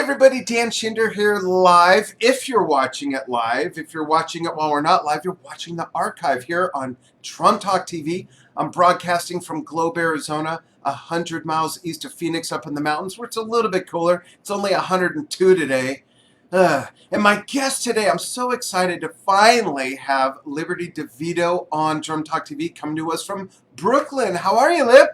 Everybody, Dan Schinder here live. If you're watching it live, if you're watching it while we're not live, you're watching the archive here on Drum Talk TV. I'm broadcasting from Globe, Arizona, 100 miles east of Phoenix up in the mountains where it's a little bit cooler. It's only 102 today. And my guest today, I'm so excited to finally have Liberty DeVitto on Drum Talk TV come to us from Brooklyn. How are you, Lib?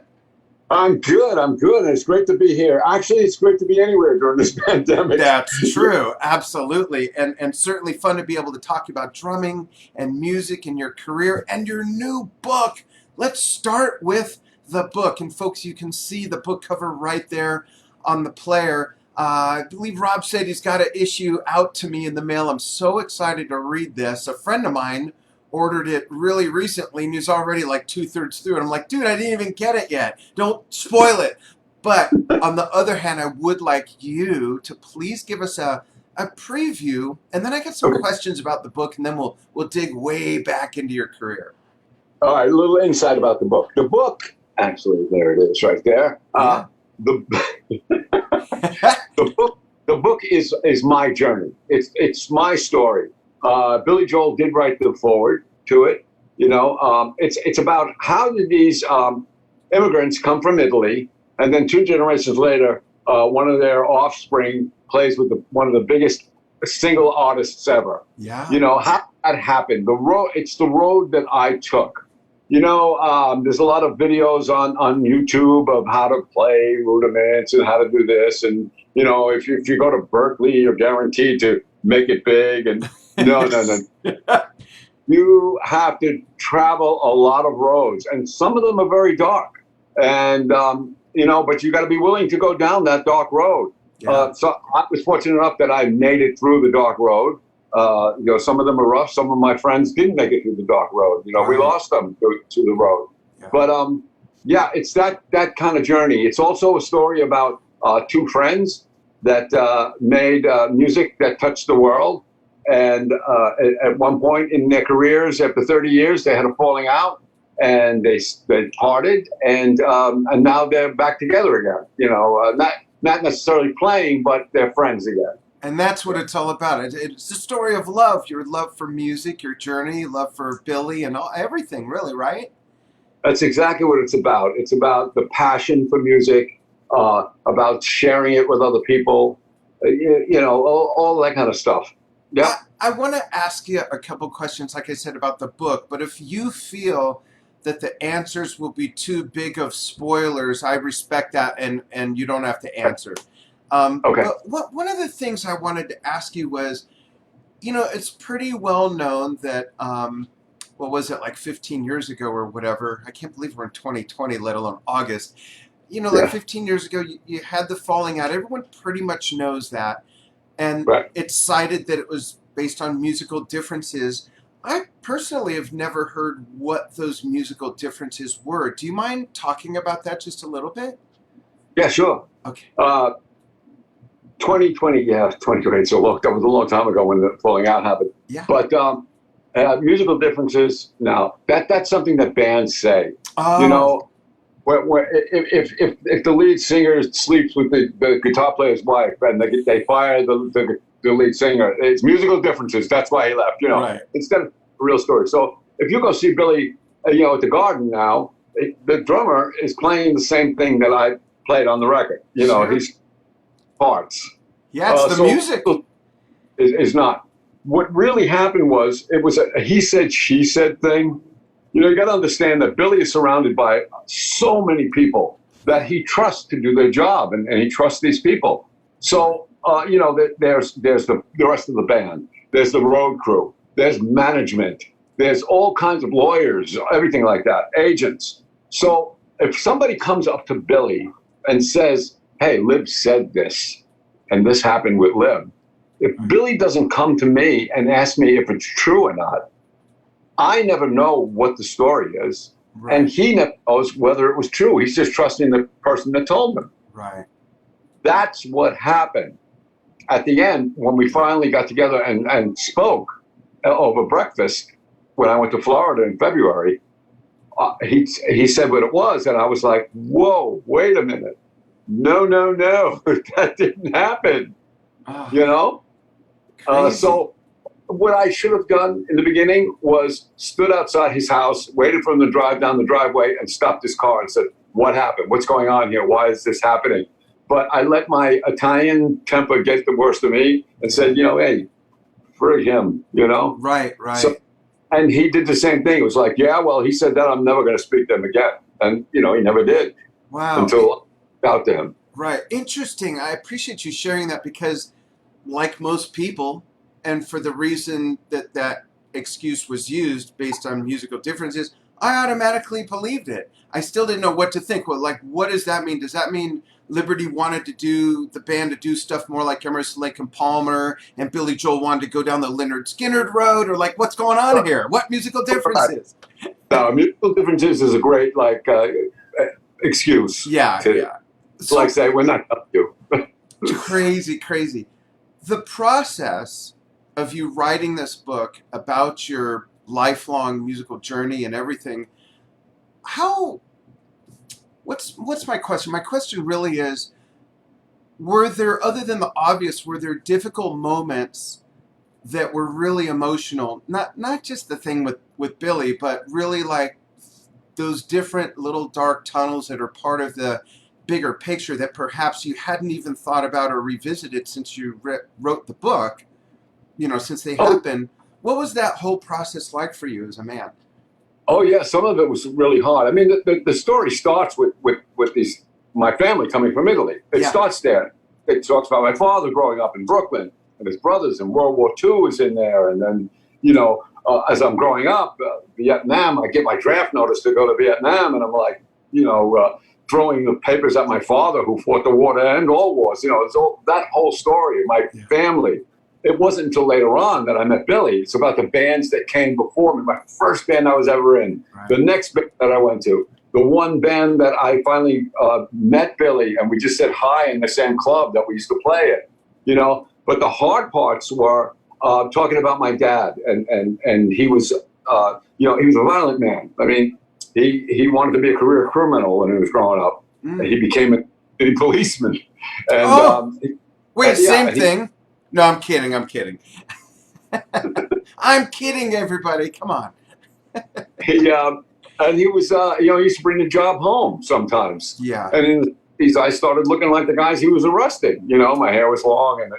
I'm good. It's great to be here. Actually, it's great to be anywhere during this pandemic. That's true. Absolutely. And certainly fun to be able to talk about drumming and music and your career and your new book. Let's start with the book. And folks, you can see the book cover right there on the player. I believe Rob said he's got an issue out to me in the mail. I'm so excited to read this. A friend of mine ordered it really recently and he's already like 2/3 through it. I'm like, dude, I didn't even get it yet. Don't spoil it. But on the other hand, I would like you to please give us a preview, and then I got some questions about the book, and then we'll dig way back into your career. All right, a little insight about the book. The book, actually, there it is right there. Yeah. The book is my journey. It's my story. Billy Joel did write the foreword to it. You know, it's about how did these immigrants come from Italy, and then 2 generations later, one of their offspring plays with one of the biggest single artists ever. Yeah. You know, how that happened. It's the road that I took. You know, there's a lot of videos on YouTube of how to play rudiments and how to do this. And, you know, if you go to Berkeley, you're guaranteed to make it big. And no. You have to travel a lot of roads, and some of them are very dark. And, you know, but you got to be willing to go down that dark road. Yeah. So I was fortunate enough that I made it through the dark road. You know, some of them are rough. Some of my friends didn't make it through the dark road. You know, we lost them to the road. Yeah. But yeah, it's that kind of journey. It's also a story about 2 friends that made music that touched the world. And at one point in their careers, after 30 years, they had a falling out, and they parted, and now they're back together again. You know, not necessarily playing, but they're friends again. And that's what it's all about. It's a story of love, your love for music, your journey, love for Billy, and everything, really, right? That's exactly what it's about. It's about the passion for music, about sharing it with other people, you know, all that kind of stuff. Yeah. I want to ask you a couple questions, like I said, about the book, but if you feel that the answers will be too big of spoilers, I respect that, and you don't have to answer. Okay. But one of the things I wanted to ask you was, you know, it's pretty well known that, what was it, like 15 years ago or whatever, I can't believe we're in 2020, let alone August, you know, like 15 years ago, you had the falling out. Everyone pretty much knows that. And it's cited that it was based on musical differences. I personally have never heard what those musical differences were. Do you mind talking about that just a little bit? Yeah, sure. Okay. 2020, yeah, 2020. So look, that was a long time ago when the falling out happened. Yeah. But musical differences, now that's something that bands say. Oh. You know, if the lead singer sleeps with the guitar player's wife and they fire the lead singer, it's musical differences. That's why he left. You know, instead of a real story. So if you go see Billy, you know, at the Garden now, the drummer is playing the same thing that I played on the record. You know, he's parts. Yeah, it's the music. Is not. What really happened was it was a he said, she said thing. You know, you got to understand that Billy is surrounded by so many people that he trusts to do their job, and he trusts these people. So, you know, there's the rest of the band. There's the road crew. There's management. There's all kinds of lawyers, everything like that, agents. So if somebody comes up to Billy and says, hey, Lib said this, and this happened with Lib, if Billy doesn't come to me and ask me if it's true or not, I never know what the story is, and he never knows whether it was true. He's just trusting the person that told him. Right. That's what happened. At the end, when we finally got together and spoke over breakfast, when I went to Florida in February, he said what it was, and I was like, whoa, wait a minute. No, that didn't happen. Oh, you know? crazy. So what I should have done in the beginning was stood outside his house, waited for him to drive down the driveway, and stopped his car and said, "What happened? What's going on here? Why is this happening?" But I let my Italian temper get the worst of me and Yeah. said, "Hey, frig him," Right, So, right. and he did the same thing. It was like, "Yeah, well, he said that. I'm never going to speak to him again." And, he never did Wow. until I out to him. Right. Interesting. I appreciate you sharing that because, like most people, and for the reason that that excuse was used based on musical differences, I automatically believed it. I still didn't know what to think. Well, like, what does that mean? Does that mean Liberty wanted to do the band to do stuff more like Emerson, Lake and Palmer, and Billy Joel wanted to go down the Leonard Skinner road, or like, what's going on here? What musical Right. differences? Now, musical differences is a great, excuse Yeah, to, yeah. like, So say, we're not helping you. crazy, crazy. The process of you writing this book about your lifelong musical journey and everything, how what's my question? My question really is, were there, other than the obvious, were there difficult moments that were really emotional? Not just the thing with Billy, but really like those different little dark tunnels that are part of the bigger picture that perhaps you hadn't even thought about or revisited since you wrote the book, since they Oh, happened. What was that whole process like for you as a man? oh yeah, some of it was really hard. I mean, the story starts with these my family coming from Italy. It Yeah. starts there. It talks about my father growing up in Brooklyn and his brothers, and World War II is in there. And then, as I'm growing up, Vietnam, I get my draft notice to go to Vietnam, and I'm like, throwing the papers at my father who fought the war to end all wars. It's all that whole story, my Yeah. family. It wasn't until later on that I met Billy. It's about the bands that came before me. My first band I was ever in, Right. the next band that I went to, the one band that I finally met Billy, and we just said hi in the same club that we used to play at. But the hard parts were talking about my dad, and he was, he was a violent man. I mean, he wanted to be a career criminal when he was growing up. Mm. He became a policeman, and Oh, wait, same yeah, thing. No, I'm kidding. I'm kidding. I'm kidding, everybody. Come on. he and he was he used to bring the job home sometimes, Yeah. and in these I started looking like the guys he was arresting. My hair was long, and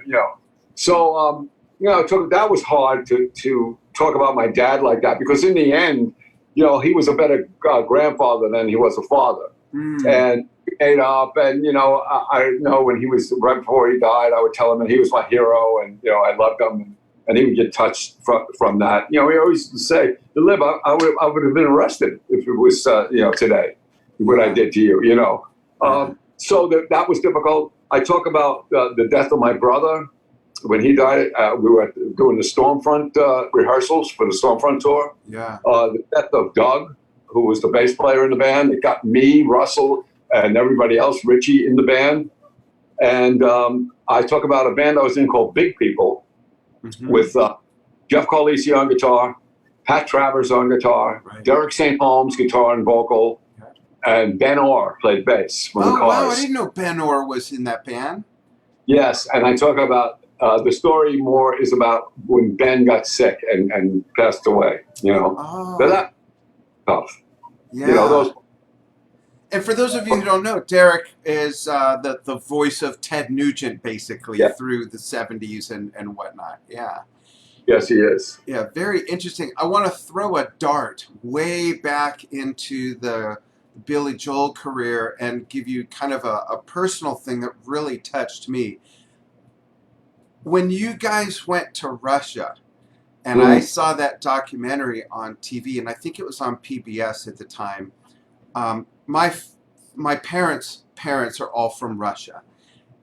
so that was hard to talk about my dad like that, because in the end, he was a better grandfather than he was a father. Mm. And we made up, and I know when he was right before he died, I would tell him that he was my hero, and I loved him, and he would get touched from that. We always used to say, "To live, I would have been arrested if it was today, what I Yeah. did to you." Yeah. So that was difficult. I talk about the death of my brother when he died. We were doing the Stormfront rehearsals for the Stormfront tour. Yeah. The death of Doug, who was the bass player in the band. It got me, Russell, and everybody else, Richie, in the band. And I talk about a band I was in called Big People, Mm-hmm. with Jeff Carlisi on guitar, Pat Travers on guitar, Right. Derek St. Holmes guitar and vocal, and Ben Orr played bass from the Oh, wow. I Cars. didn't know Ben Orr was in that band. Yes, and I talk about the story more is about when Ben got sick and passed away. Oh. So that tough. Yeah. Those. And for those of you who don't know, Derek is the voice of Ted Nugent, basically, Yeah. through the 70s and whatnot. Yeah. Yes, he is. Yeah, very interesting. I want to throw a dart way back into the Billy Joel career and give you kind of a personal thing that really touched me. When you guys went to Russia, and I saw that documentary on TV, and I think it was on PBS at the time. My parents' parents are all from Russia,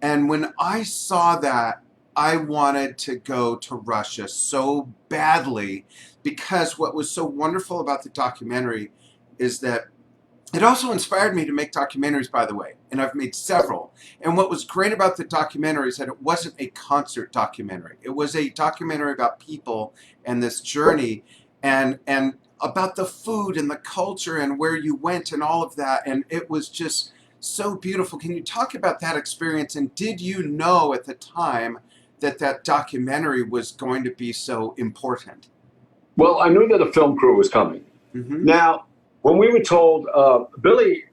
and when I saw that, I wanted to go to Russia so badly, because what was so wonderful about the documentary is that it also inspired me to make documentaries, by the way, and I've made several. And what was great about the documentary is that it wasn't a concert documentary. It was a documentary about people and this journey, and about the food and the culture and where you went and all of that. And it was just so beautiful. Can you talk about that experience? And did you know at the time that documentary was going to be so important? Well, I knew that a film crew was coming. Mm-hmm. Now, when we were told, Billy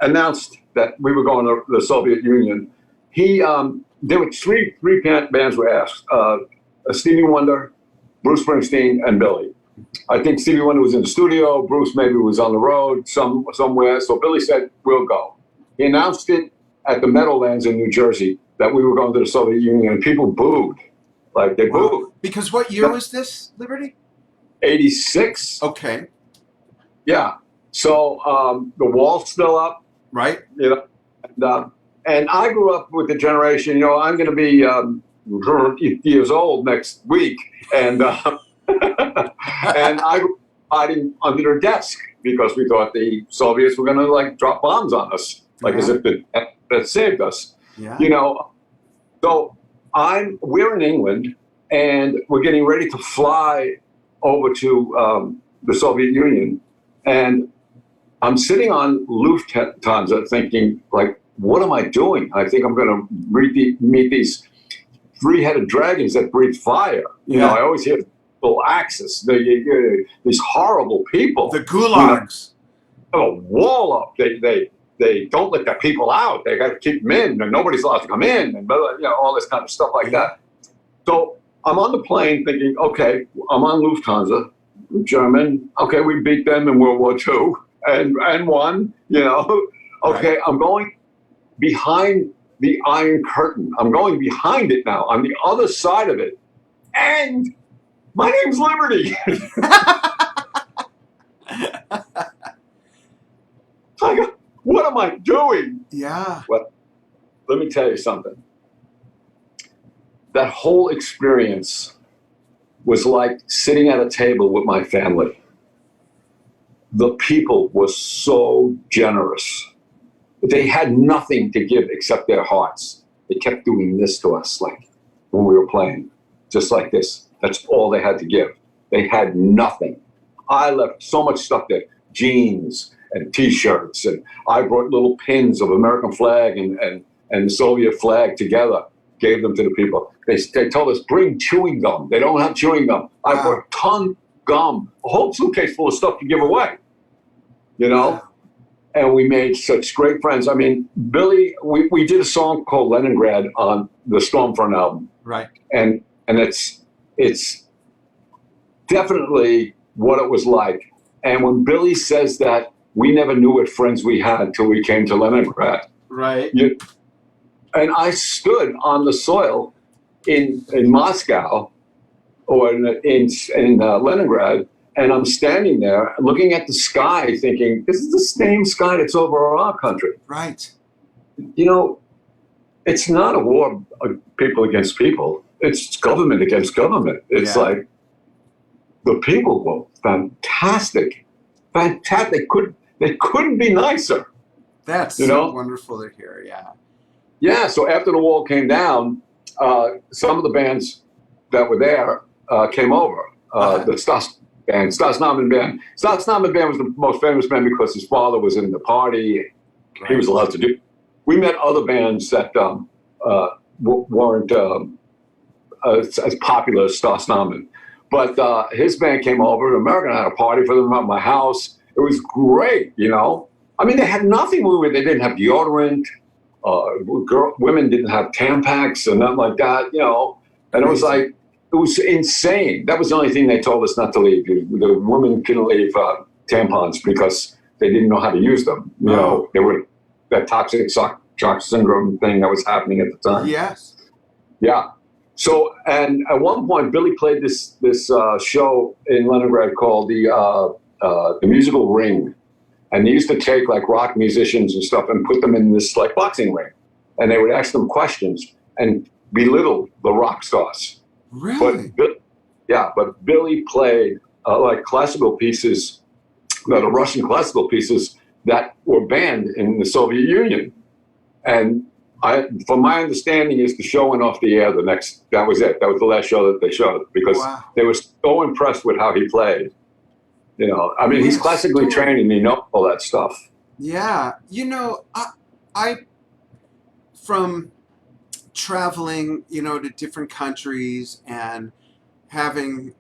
announced that we were going to the Soviet Union. There were three bands were asked: Stevie Wonder, Bruce Springsteen, and Billy. I think Stevie Wonder was in the studio. Bruce maybe was on the road somewhere. So Billy said, "We'll go." He announced it at the Meadowlands in New Jersey that we were going to the Soviet Union, and people booed, like they booed. Because what year was this, Liberty? 86. Okay. Yeah. So the wall's still up. Right. And I grew up with the generation, I'm going to be 30 years old next week. And and I grew up hiding under their desk because we thought the Soviets were going to like drop bombs on us, like as if that saved us. Yeah. So we're in England and we're getting ready to fly over to the Soviet Union. And I'm sitting on Lufthansa thinking, like, what am I doing? I think I'm going to meet these three-headed dragons that breathe fire. I always hear little axis, these horrible people. The gulags. A wall up. They don't let their people out. They got to keep them in, and nobody's allowed to come in, and all this kind of stuff like that. So I'm on the plane thinking, okay, I'm on Lufthansa, German. Okay, we beat them in World War II and won. Okay, I'm going behind the Iron Curtain. I'm going behind it now, on the other side of it, and my name's Liberty. What am I doing? Yeah. Well, let me tell you something. That whole experience was like sitting at a table with my family. The people were so generous. They had nothing to give except their hearts. They kept doing this to us, like when we were playing, just like this. That's all they had to give. They had nothing. I left so much stuff there, jeans and T-shirts, and I brought little pins of American flag and the Soviet flag together, gave them to the people. They told us, bring chewing gum. They don't have chewing gum. I brought tons of gum, a whole suitcase full of stuff to give away, And we made such great friends. I mean, Billy, we did a song called Leningrad on the Stormfront album. Right. And it's definitely what it was like. And when Billy says that, we never knew what friends we had until we came to Leningrad. Right. And I stood on the soil in Moscow or in Leningrad, and I'm standing there looking at the sky thinking, this is the same sky that's over our country. Right. It's not a war of people against people. It's government against government. It's like the people were fantastic. Fantastic. They couldn't be nicer. That's so wonderful to hear. Yeah. Yeah. So after the wall came down, some of the bands that were there came over. The Stas Namen band. Stas Namen band was the most famous band because his father was in the party. Right. He was allowed to do. We met other bands that weren't as popular as Stas Namen. But his band came over. American had a party for them at my house. It was great, I mean, they had nothing with it. They didn't have deodorant. Women didn't have Tampax or nothing like that, And it was like, it was insane. That was the only thing they told us not to leave. The women couldn't leave tampons because they didn't know how to use them. They were that toxic shock syndrome thing that was happening at the time. Yes. Yeah. So, and at one point, Billy played this show in Leningrad called the Musical Ring. And they used to take like rock musicians and stuff and put them in this like boxing ring. And they would ask them questions and belittle the rock stars. Really? But Billy played like classical pieces, the Russian classical pieces that were banned in the Soviet Union. And from my understanding, is the show went off the air that was it. That was the last show that they showed because they were so impressed with how he played. I mean, he's classically trained and he knows all that stuff. Yeah. I from traveling, to different countries and having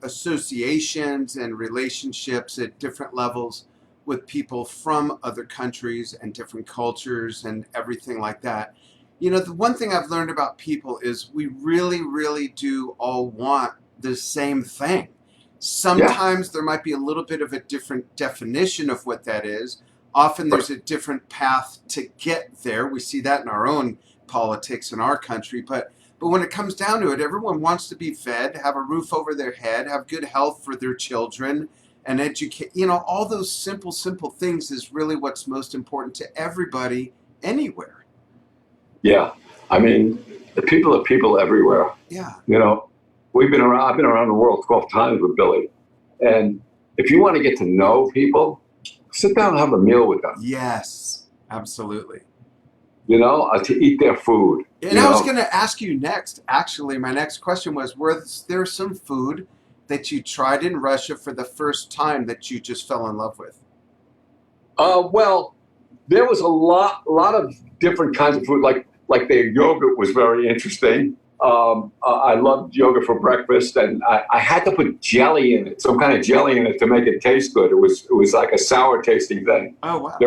associations and relationships at different levels with people from other countries and different cultures and everything like that. The one thing I've learned about people is we really, really do all want the same thing. Yeah. Sometimes there might be a little bit of a different definition of what that is. Often there's a different path to get there. We see that in our own politics in our country. But when it comes down to it, everyone wants to be fed, have a roof over their head, have good health for their children, and educate. All those simple, simple things is really what's most important to everybody anywhere. Yeah. I mean, the people are people everywhere. Yeah. I've been around the world 12 times with Billy. And if you want to get to know people, sit down and have a meal with them. Yes, absolutely. To eat their food. And I was going to ask you next, actually, my next question was there some food that you tried in Russia for the first time that you just fell in love with? Well, there was a lot of different kinds of food. Like their yogurt was very interesting. I loved yogurt for breakfast, and I had to put jelly in it, some kind of jelly in it to make it taste good. It was like a sour tasting thing. Oh wow!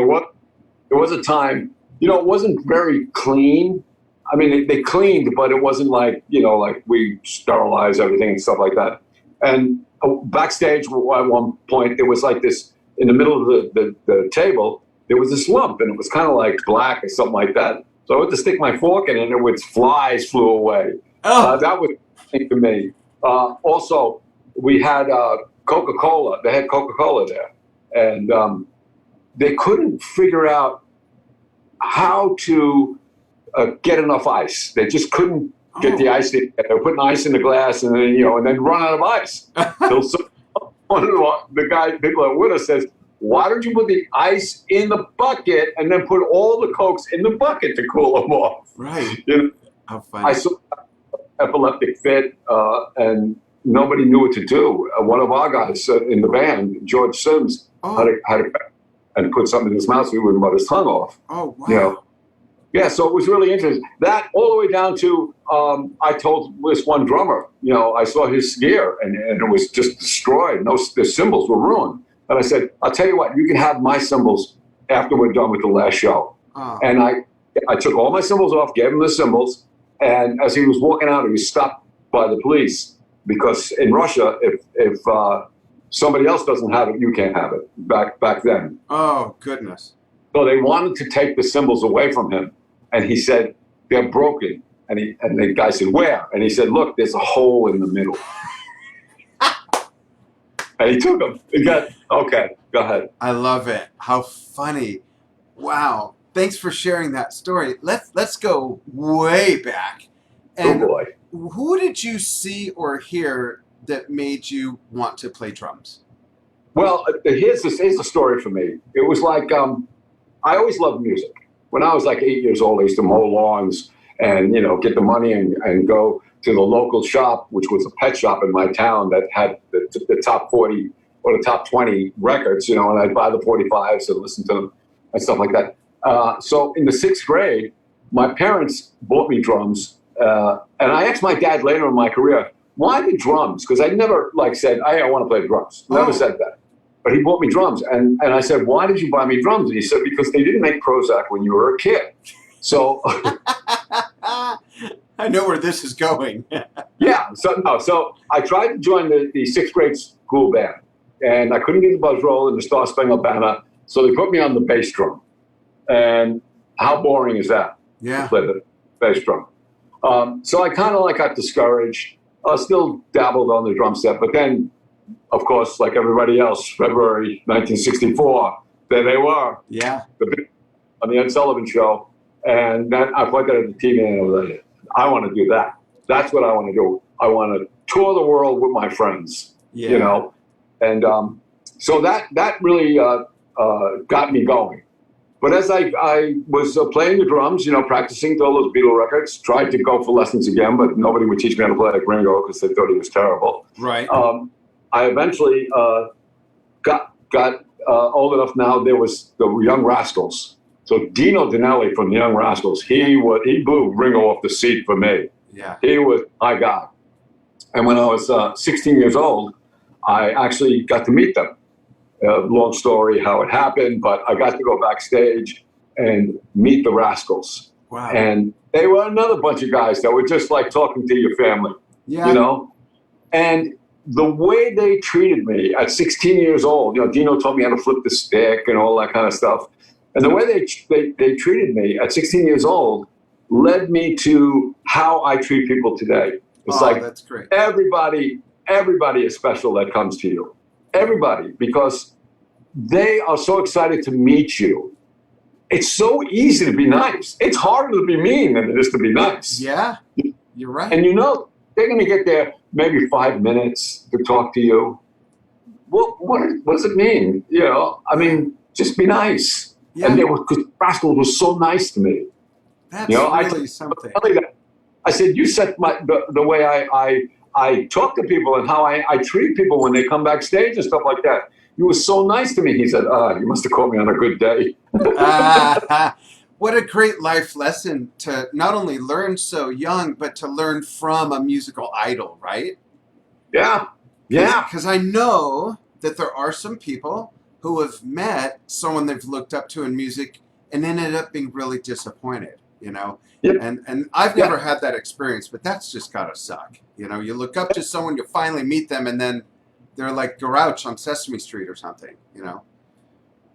There was a time, it wasn't very clean. I mean, they cleaned, but it wasn't like like we sterilize everything and stuff like that. And backstage at one point, there was like this in the middle of the table. There was this lump, and it was kind of like black or something like that. So I went to stick my fork in it, and its flies flew away. Oh. That was interesting to me. Also, we had Coca-Cola. They had Coca-Cola there. And they couldn't figure out how to get enough ice. They just couldn't get the ice. They were putting ice in the glass and then run out of ice. So one of the people that were with us says, why don't you put the ice in the bucket and then put all the Cokes in the bucket to cool them off? Right. How funny. I saw an epileptic fit, and nobody knew what to do. One of our guys in the band, George Sims, had to and put something in his mouth so he wouldn't let his tongue off. Oh, wow. Yeah, so it was really interesting. That all the way down to, I told this one drummer, I saw his gear and it was just destroyed. The cymbals were ruined. And I said, I'll tell you what, you can have my cymbals after we're done with the last show. Oh. And I took all my cymbals off, gave him the cymbals, and as he was walking out, he was stopped by the police because in Russia, if somebody else doesn't have it, you can't have it back then. Oh, goodness. So they wanted to take the cymbals away from him. And he said, they're broken. And the guy said, where? And he said, look, there's a hole in the middle. And he took them. Okay, go ahead. I love it. How funny. Wow. Thanks for sharing that story. Let's go way back. And oh boy. Who did you see or hear that made you want to play drums? Well, here's the story for me. It was like, I always loved music. When I was like 8 years old, I used to mow lawns and, get the money and go to the local shop, which was a pet shop in my town that had the top 40 or the top 20 records, and I'd buy the 45s and listen to them and stuff like that. So in the 6th grade, my parents bought me drums. And I asked my dad later in my career, why the drums? Because I never said, hey, I want to play drums. Never said that. But he bought me drums. And I said, why did you buy me drums? And he said, because they didn't make Prozac when you were a kid. So I know where this is going. Yeah. So I tried to join the 6th grade school band. And I couldn't get the buzz roll and the Star Spangled Banner. So they put me on the bass drum. And how boring is that? Yeah. To play the bass drum. So I kind of got discouraged. I still dabbled on the drum set, but then, of course, like everybody else, February 1964, there they were. Yeah. On the Ed Sullivan Show. And then I pointed at the TV and I was like, I want to do that. That's what I want to do. I want to tour the world with my friends, And so that really got me going. But as I was playing the drums, practicing to all those Beatle records, tried to go for lessons again, but nobody would teach me how to play like Ringo because they thought he was terrible. Right. I eventually got old enough now. There was the Young Rascals. So Dino Dinelli from the Young Rascals, he blew Ringo off the seat for me. Yeah. He was my guy. And when I was 16 years old, I actually got to meet them. Long story how it happened, but I got to go backstage and meet the Rascals. Wow. And they were another bunch of guys that were just like talking to your family, Yeah. you know? And the way they treated me at 16 years old, you know, Dino taught me how to flip the stick and all that kind of stuff. And the way they treated me at 16 years old led me to how I treat people today. It's like, that's great. Everybody is special that comes to you. Everybody, because they are so excited to meet you. It's so easy to be nice. It's harder to be mean than it is to be nice. Yeah, you're right. And you know, they're going to get there maybe 5 minutes to talk to you. Well, what does it mean? You know, I mean, just be nice. Yeah. And because Rascal was so nice to me. That's really something. I said, you set the way I talk to people and how I treat people when they come backstage and stuff like that. You were so nice to me. He said, you must have caught me on a good day. What a great life lesson to not only learn so young, but to learn from a musical idol, right? Yeah. Yeah. Because I know that there are some people who have met someone they've looked up to in music and ended up being really disappointed, you know? Yep. And I've never had that experience, but that's just gotta suck. You know, you look up to someone, you finally meet them, and then they're like Grouch on Sesame Street or something, you know?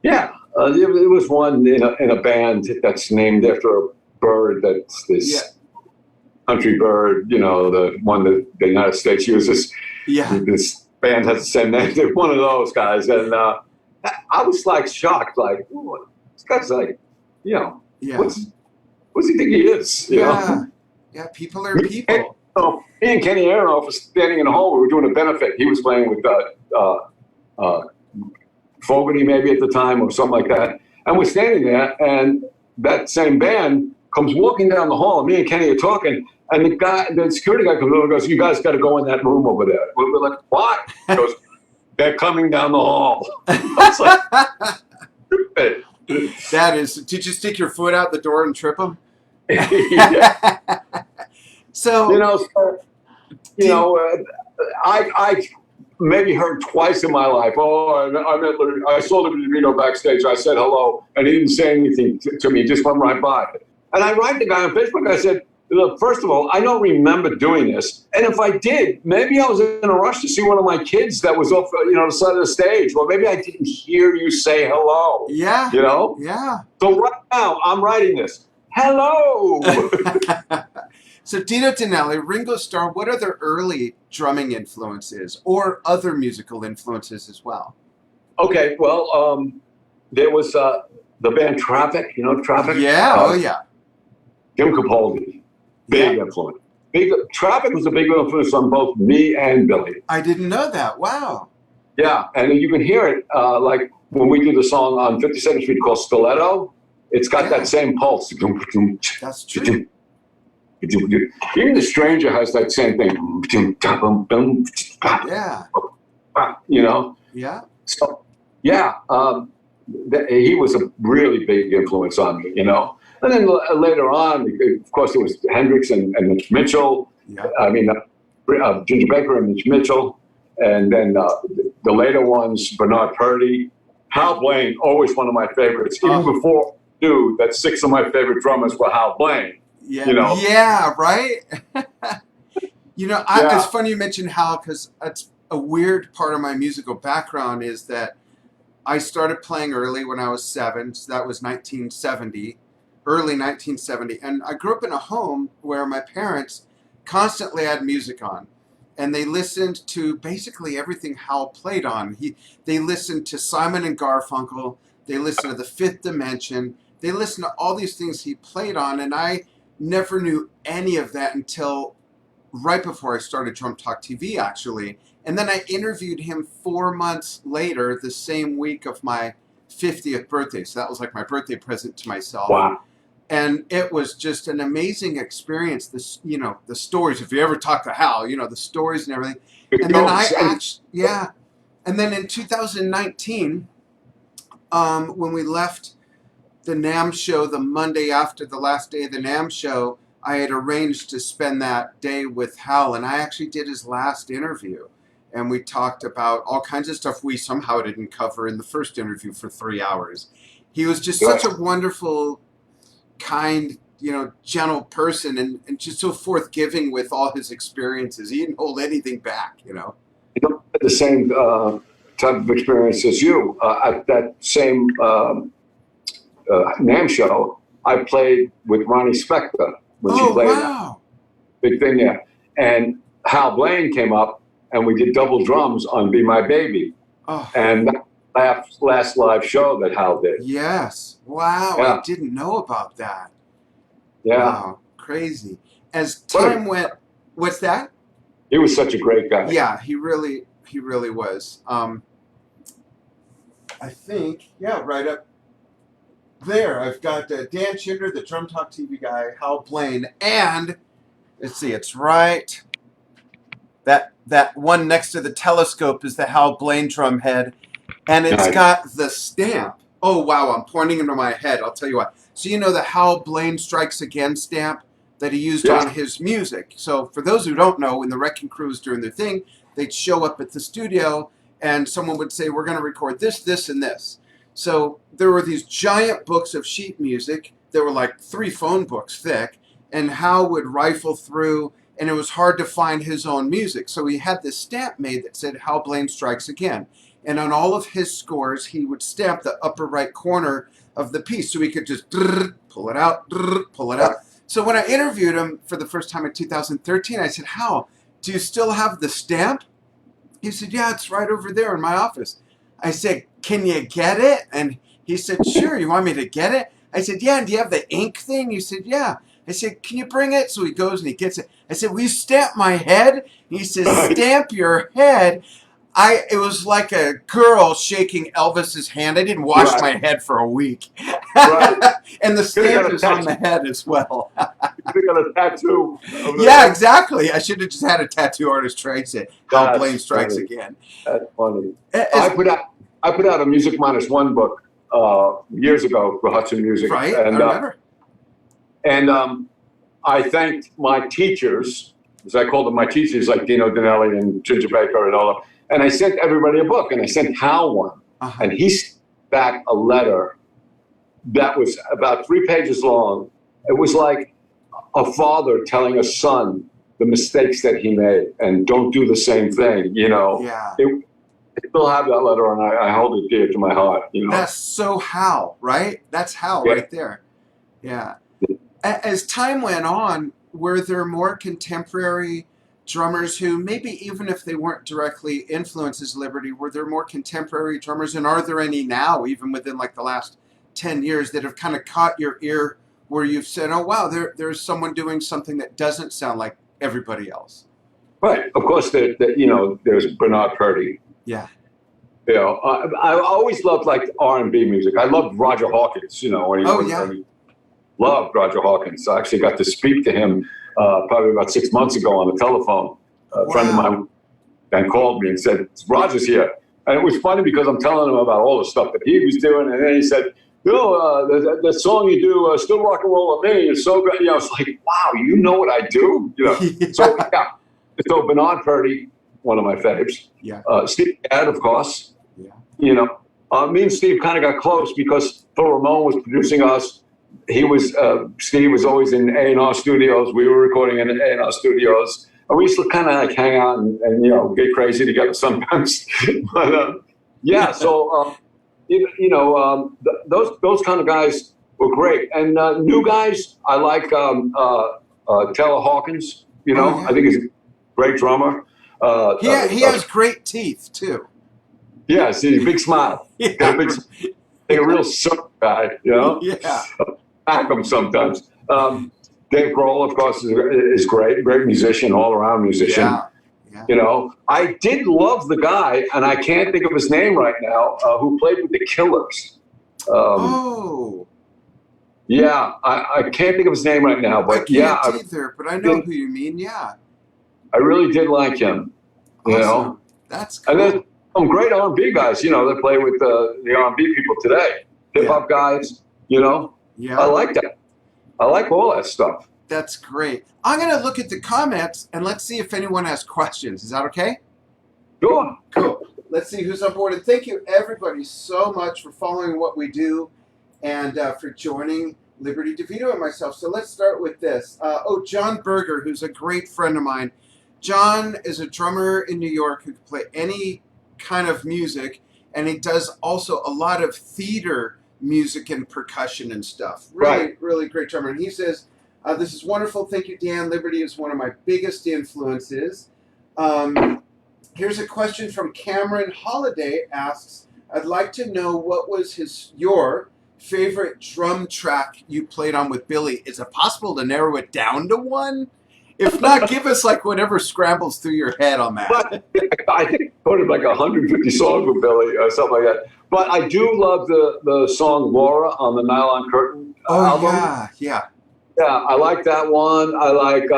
Yeah. It was one in a band that's named after a bird that's this country bird, you know, the one that the United States uses. Yeah. This band has the same name. They're one of those guys. And I was like shocked, like, ooh, this guy's like, you know, what's he think he is? You know? Yeah, people are people. Me and Kenny Aronoff was standing in the hall. We were doing a benefit. He was playing with Fogarty maybe at the time or something like that. And we're standing there, and that same band comes walking down the hall. And me and Kenny are talking, and the security guy comes over and goes, "You guys got to go in that room over there." We're like, "What?" He goes, "They're coming down the hall." I was like, stupid. That is, did you stick your foot out the door and trip them? Yeah. So I maybe heard twice in my life. I saw the DeVitto backstage. I said hello, and he didn't say anything to me. He just went right by. And I write the guy on Facebook. I said, look, first of all, I don't remember doing this. And if I did, maybe I was in a rush to see one of my kids that was off, the side of the stage. Or maybe I didn't hear you say hello. Yeah. You know? Yeah. So right now, I'm writing this. Hello. So Dino Dinelli, Ringo Starr, what are their early drumming influences or other musical influences as well? Okay, well, there was the band Traffic. You know Traffic? Yeah, yeah. Jim Capaldi, big influence. Traffic was a big influence on both me and Billy. I didn't know that. Wow. Yeah, and you can hear it like when we do the song on 52nd Street called Stiletto. It's got that same pulse. That's true. Even The Stranger has that same thing. Yeah. You know? Yeah. So, yeah, he was a really big influence on me, you know? And then later on, of course, there was Hendrix and Mitch Mitchell. Yeah. I mean, Ginger Baker and Mitch Mitchell. And then the later ones, Bernard Purdy. Hal Blaine, always one of my favorites. Even before I knew that 6 of my favorite drummers were Hal Blaine. Yeah. You know? Yeah, right? It's funny you mentioned Hal, because that's a weird part of my musical background is that I started playing early when I was 7. So that was 1970, early 1970. And I grew up in a home where my parents constantly had music on. And they listened to basically everything Hal played on. They listened to Simon and Garfunkel. They listened to The Fifth Dimension. They listened to all these things he played on. And I never knew any of that until right before I started Drum Talk TV, actually. And then I interviewed him 4 months later, the same week of my 50th birthday. So that was like my birthday present to myself. Wow. And it was just an amazing experience. The stories, if you ever talk to Hal, the stories and everything. And then and then in 2019, when we left the NAMM show, the Monday after the last day of the NAMM show, I had arranged to spend that day with Hal, and I actually did his last interview. And we talked about all kinds of stuff we somehow didn't cover in the first interview for 3 hours. He was just such a wonderful, kind, gentle person, and just so forthgiving with all his experiences. He didn't hold anything back, You don't have the same type of experience as you. At that same NAMM show, I played with Ronnie Spector when she played that big thing there. And Hal Blaine came up, and we did double drums on Be My Baby. Oh. And that last live show that Hal did. Yes. Wow. Yeah. I didn't know about that. Yeah. Wow. Crazy. As time went, what's that? He was such a great guy. Yeah, he really was. I think, right up there, I've got Dan Chinder, the Drum Talk TV guy, Hal Blaine, and let's see, it's right. That one next to the telescope is the Hal Blaine drum head, and it's got the stamp. Oh, wow, I'm pointing into my head. I'll tell you what. So the Hal Blaine Strikes Again stamp that he used on his music. So for those who don't know, when the Wrecking Crew was doing their thing, they'd show up at the studio, and someone would say, we're going to record this, this, and this. So there were these giant books of sheet music. They were like 3 phone books thick, and Hal would rifle through, and it was hard to find his own music. So he had this stamp made that said Hal Blaine Strikes Again. And on all of his scores, he would stamp the upper right corner of the piece so he could just pull it out, pull it out. So when I interviewed him for the first time in 2013, I said, Hal, do you still have the stamp? He said, yeah, it's right over there in my office. I said, can you get it? And he said, sure, you want me to get it? I said, yeah, and do you have the ink thing? He said, yeah. I said, can you bring it? So he goes and he gets it. I said, will you stamp my head? He says, stamp your head? It was like a girl shaking Elvis's hand. I didn't wash my head for a week. And the stamp is on the head as well. You got a tattoo. Yeah, exactly. I should have just had a tattoo artist trace it. Hal Blaine Strikes Again. That's funny. I put out a Music Minus One book years ago for Hudson Music. Right, and, I remember. And I thanked my teachers, as I called them my teachers, like Dino Danelli and Ginger Baker and all of them. And I sent everybody a book, and I sent Hal one. And he sent back a letter that was about 3 pages long. It was like a father telling a son the mistakes that he made and don't do the same thing, Yeah. I still have that letter, and I hold it dear to my heart, That's so Hal, right? That's Hal right there. Yeah. As time went on, were there more contemporary drummers who, maybe even if they weren't directly influenced as Liberty, were there more contemporary drummers, and are there any now, even within like the last 10 years, that have kind of caught your ear where you've said, oh, wow, there's someone doing something that doesn't sound like everybody else? Right. Of course, there's Bernard Purdy. Yeah. I always loved like R&B music. I loved Roger Hawkins, loved Roger Hawkins. I actually got to speak to him probably about 6 months ago on the telephone. A friend of mine and called me and said, Roger's here. And it was funny because I'm telling him about all the stuff that he was doing. And then he said, the song you do, Still Rock and Roll with Me, is so good. I was like, wow, you know what I do? So Bernard Purdy, one of my faves. Yeah. Steve Gadd, of course. Yeah. Me and Steve kind of got close because Phil Ramone was producing us. Steve was always in A&R studios. We were recording in A&R studios. And we used to kind of like hang out and get crazy together sometimes. But so those kind of guys were great. And new guys, I like Taylor Hawkins. I think he's a great drummer. He has great teeth too. Yes, he's a big smile. Got a real surf guy, Yeah. Back him sometimes. Dave Grohl, of course, is great musician, all-around musician. Yeah. I did love the guy, and I can't think of his name right now, who played with the Killers. Yeah, I can't think of his name right now, but I can't either, but I know who you mean. Yeah. I really did like him. Awesome. That's cool. And then some great R&B guys, that play with the R&B people today. Hip hop guys. You know, Yeah. I like that. I like all that stuff. That's great. I'm going to look at the comments and let's see if anyone has questions. Is that okay? Sure. Cool. Let's see who's on board. And thank you, everybody, so much for following what we do and for joining Liberty DeVitto and myself. So let's start with this. John Berger, who's a great friend of mine. John is a drummer in New York who can play any kind of music, and he does also a lot of theater music and percussion and stuff. Really, really great drummer. And he says, this is wonderful. Thank you, Dan. Liberty is one of my biggest influences. Here's a question from Cameron Holiday. Asks, I'd like to know what was your favorite drum track you played on with Billy. Is it possible to narrow it down to one? If not, give us like whatever scrambles through your head on that. But I think I quoted like 150 songs with Billy or something like that. But I do love the song Laura on the Nylon Curtain album. Yeah. Yeah, I like that one. I like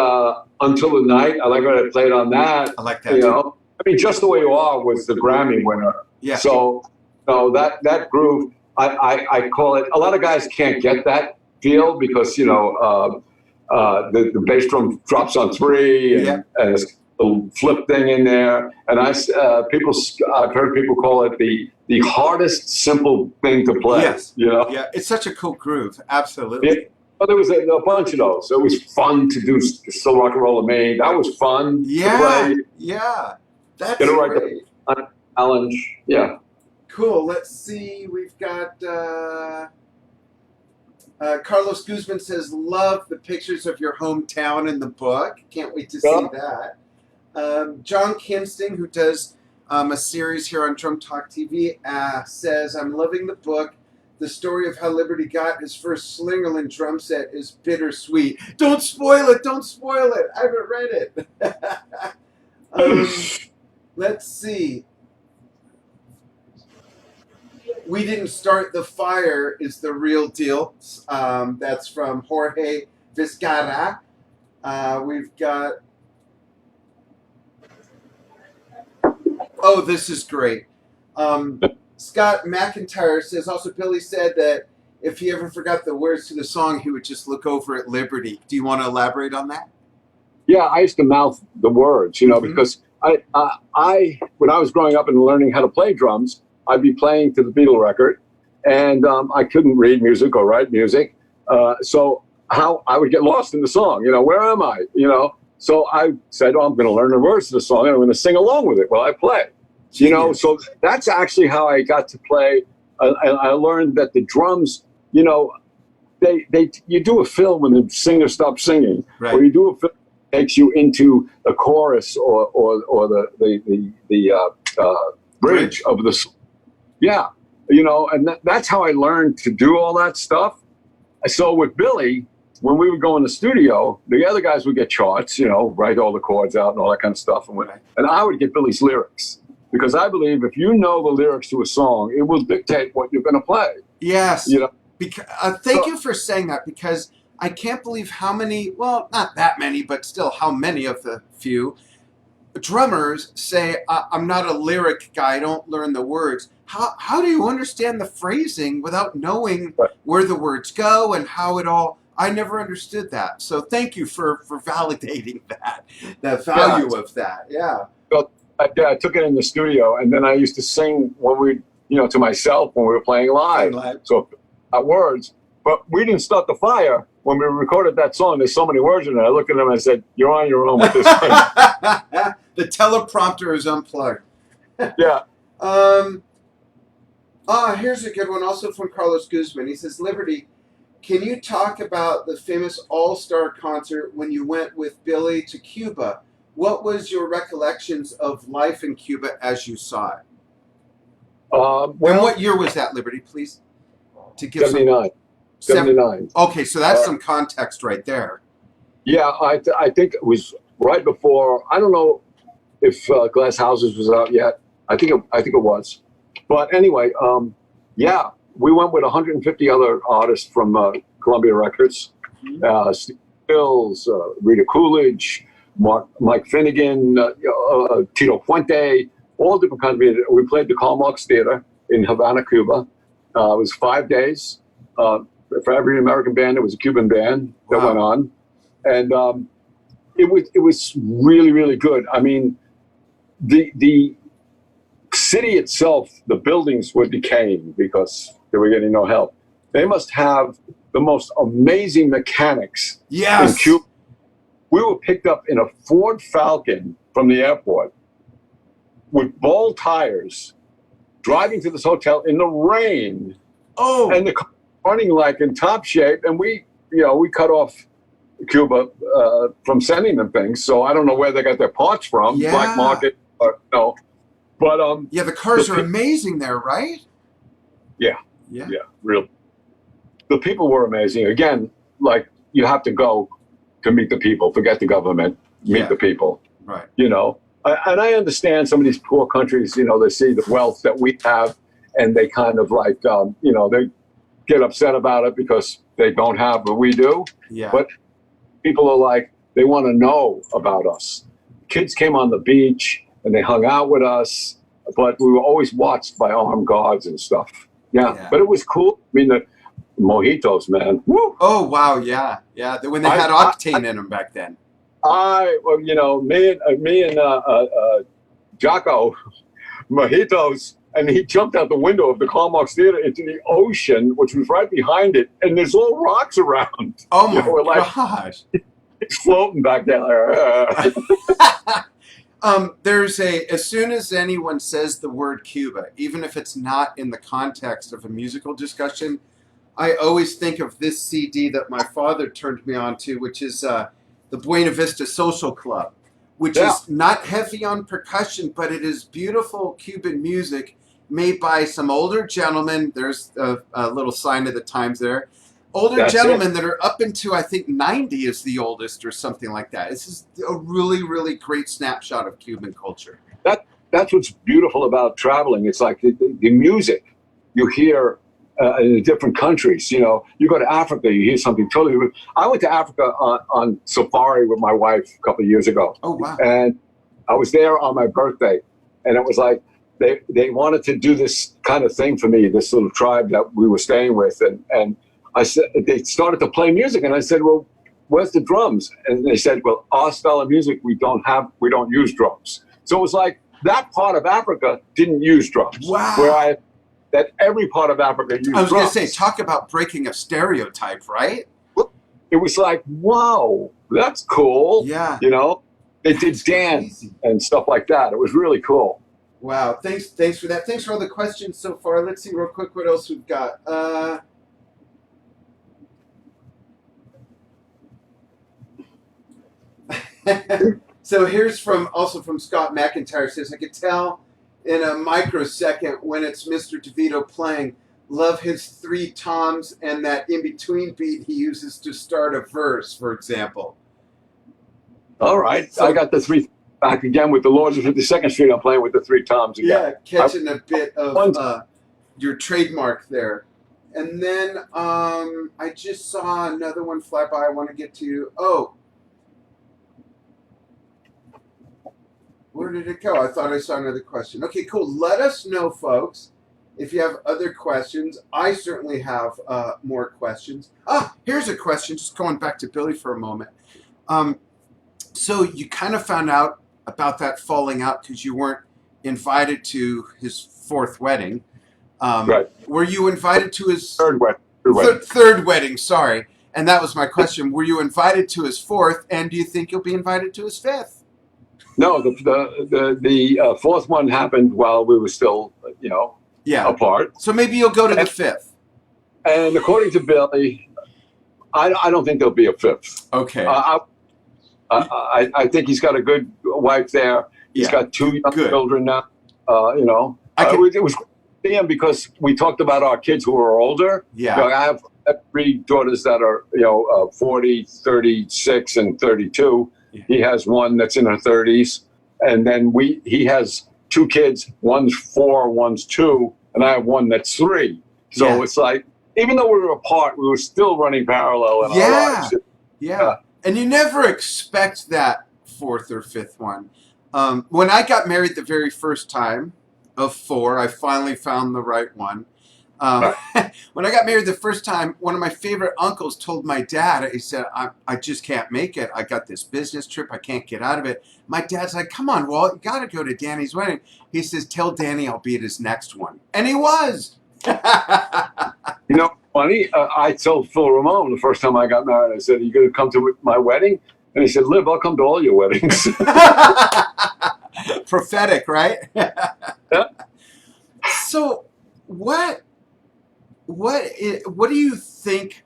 Until the Night. I like what I played on that. I like that too. Know? I mean, Just the Way You Are was the Grammy winner. Yeah. So that groove, I call it, a lot of guys can't get that feel because, the bass drum drops on 3 and there's a flip thing in there. And I've heard people call it the hardest simple thing to play. Yes. Yeah, it's such a cool groove. Absolutely. Yeah. But there was a bunch of those. It was fun to do Still Rock and Roll with Me. That was fun to play. Yeah. That's great. Challenge. Yeah. Cool. Let's see. We've got Carlos Guzman says, love the pictures of your hometown in the book. Can't wait to see that. John Kinsting, who does a series here on Drum Talk TV, says, I'm loving the book. The story of how Liberty got his first Slingerland drum set is bittersweet. Don't spoil it. Don't spoil it. I haven't read it. Let's see. We Didn't Start the Fire is the real deal. That's from Jorge Vizcarra. We've got... Oh, this is great. Scott McIntyre says, also Billy said that if he ever forgot the words to the song, he would just look over at Liberty. Do you want to elaborate on that? Yeah, I used to mouth the words, because I when I was growing up and learning how to play drums, I'd be playing to the Beatle record, and I couldn't read music or write music. So how I would get lost in the song, where am I? So I said, I'm going to learn the words to the song and I'm going to sing along with it while I play. So that's actually how I got to play. I learned that the drums, you do a fill when the singer stops singing, or you do a fill that takes you into the chorus or the bridge of the song. Yeah, and that's how I learned to do all that stuff. So with Billy, when we would go in the studio, the other guys would get charts, write all the chords out and all that kind of stuff. And I would get Billy's lyrics. Because I believe if you know the lyrics to a song, it will dictate what you're going to play. Yes. Thank you for saying that, because I can't believe how many, well, not that many, but still how many of the few drummers say, I'm not a lyric guy, I don't learn the words. How do you understand the phrasing without knowing where the words go and how it all... I never understood that. So thank you for validating that, the value of that. Yeah. So, I took it in the studio, and then I used to sing when we, to myself when we were playing live. So, words. But We Didn't Start the Fire. When we recorded that song, there's so many words in it. I looked at him and I said, "You're on your own with this one." The teleprompter is unplugged. Yeah. Here's a good one, also from Carlos Guzman. He says, Liberty, can you talk about the famous All-Star concert when you went with Billy to Cuba? What was your recollections of life in Cuba as you saw it? And what year was that, Liberty, please? To give 79. 79. Okay, so that's some context right there. Yeah, I think it was right before. I don't know if Glass Houses was out yet. I think it was. But anyway, we went with 150 other artists from Columbia Records. Steve Stills, Rita Coolidge, Mike Finnegan, Tito Puente, all different kinds of music. We played the Karl Marx Theater in Havana, Cuba. It was 5 days. for every American band, there was a Cuban band that Wow. went on, and it was really, really good. I mean, the city itself, the buildings were decaying because they were getting no help. They must have the most amazing mechanics in Yes. Cuba. We were picked up in a Ford Falcon from the airport with ball tires, driving to this hotel in the rain, Oh. and the car running like in top shape. And we cut off Cuba from sending them things. So I don't know where they got their parts from, Yeah. black market, or no. But Yeah, the cars are amazing there, right? Yeah. Yeah. Yeah, real. The people were amazing. Again, like, you have to go to meet the people. Forget the government. Meet Yeah. the people. Right. You know, and I understand some of these poor countries. You know, they see the wealth that we have, and they kind of like, they get upset about it because they don't have what we do. Yeah. But people are like, they want to know about us. Kids came on the beach and they hung out with us, but we were always watched by armed guards and stuff. Yeah. But it was cool. I mean, the mojitos, man. Woo! Oh, wow. Yeah. Yeah. When they had octane in them back then. Me and Jocko, mojitos, and he jumped out the window of the Karl Marx Theater into the ocean, which was right behind it, and there's all rocks around. Oh, my gosh. It's floating back there. As soon as anyone says the word Cuba, even if it's not in the context of a musical discussion, I always think of this CD that my father turned me on to, which is the Buena Vista Social Club, which is not heavy on percussion, but it is beautiful Cuban music made by some older gentlemen. There's a little sign of the times there. Older gentlemen that are up into, I think, 90 is the oldest or something like that. This is a really, really great snapshot of Cuban culture. That's what's beautiful about traveling. It's like the music you hear in different countries. You know, you go to Africa, you hear something totally different. I went to Africa on safari with my wife a couple of years ago. Oh, wow. And I was there on my birthday, and it was like they wanted to do this kind of thing for me, this little tribe that we were staying with. And I said, they started to play music, and I said, well, where's the drums? And they said, well, our style of music, we don't use drums. So it was like that part of Africa didn't use drums. Wow. That every part of Africa used drums. I was going to say, talk about breaking a stereotype, right? It was like, wow, that's cool. Yeah. You know, they did dance and stuff like that. It was really cool. Wow. Thanks for that. Thanks for all the questions so far. Let's see real quick what else we've got. So here's from Scott McIntyre. Says, I could tell in a microsecond when it's Mr. DeVitto playing. Love his three toms and that in-between beat he uses to start a verse, for example. All right. So I got the three back again with the Lords of 52nd Street. I'm playing with the three toms again. Yeah, catching a bit of your trademark there. And then I just saw another one fly by I want to get to. Oh. Where did it go? I thought I saw another question. Okay, cool. Let us know, folks, if you have other questions. I certainly have more questions. Here's a question, just going back to Billy for a moment. So you kind of found out about that falling out because you weren't invited to his fourth wedding. Right. Were you invited to his third wedding? Third wedding, sorry. And that was my question. Were you invited to his fourth, and do you think you'll be invited to his fifth? No, the fourth one happened while we were still, apart. So maybe you'll go to the fifth. And according to Billy, I don't think there'll be a fifth. Okay. I think he's got a good wife there. He's got two young children now. It was him because we talked about our kids who are older. Yeah. I have three daughters that are 40, 36, and 32. Yeah. He has one that's in her 30s, and then he has two kids. One's 4, one's 2, and I have one that's 3. So it's like, even though we were apart, we were still running parallel in our lives. Yeah. And you never expect that fourth or fifth one. When I got married the very first time of 4, I finally found the right one. Um, Right. when I got married the first time, one of my favorite uncles told my dad, he said, I just can't make it. I got this business trip. I can't get out of it. My dad's like, come on, Walt, you got to go to Danny's wedding. He says, tell Danny I'll be at his next one. And he was. You know, funny, I told Phil Ramone the first time I got married, I said, are you going to come to my wedding? And he said, Liv, I'll come to all your weddings. Prophetic, right? Yeah. So what do you think?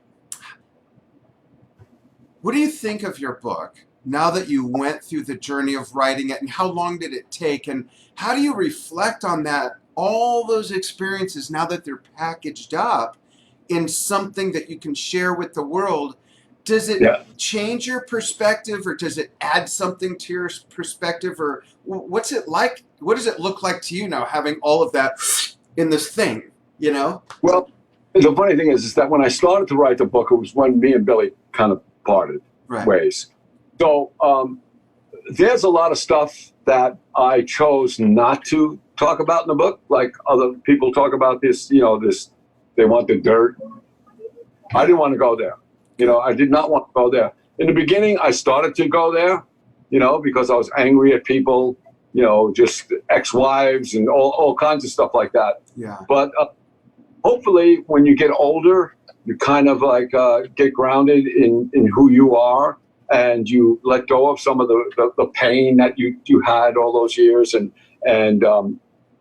What do you think of your book now that you went through the journey of writing it, and how long did it take, and how do you reflect on that, all those experiences now that they're packaged up in something that you can share with the world? Does it Yeah. change your perspective, or does it add something to your perspective, or what's it like? What does it look like to you now, having all of that in this thing, you know? Well, the funny thing is that when I started to write the book, it was when me and Billy kind of parted Right. ways. So there's a lot of stuff that I chose not to talk about in the book. Like other people talk about this, they want the dirt. I didn't want to go there. I did not want to go there. In the beginning, I started to go there, because I was angry at people, just ex-wives and all kinds of stuff like that. Yeah. But hopefully when you get older, you kind of like get grounded in who you are, and you let go of some of the pain that you had all those years. And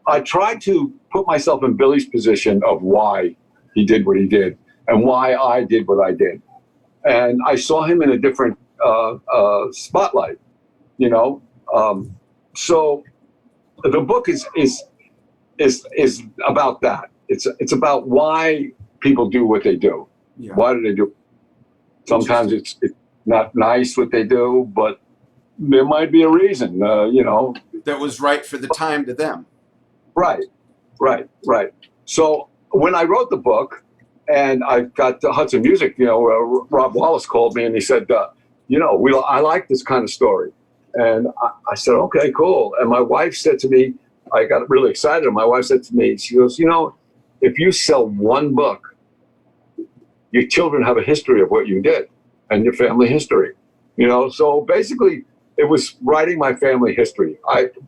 I tried to put myself in Billy's position of why he did what he did and why I did what I did. And I saw him in a different spotlight, So the book is about that. It's about why people do what they do. Yeah. Why do they do? Sometimes it's not nice what they do, but there might be a reason. That was right for the time to them. Right. So when I wrote the book, and I got Hudson Music, Rob Wallace called me and he said, I like this kind of story. And I said, okay, cool. And my wife said to me, I got really excited. And my wife said to me, she goes, if you sell one book, your children have a history of what you did and your family history. So basically it was writing my family history.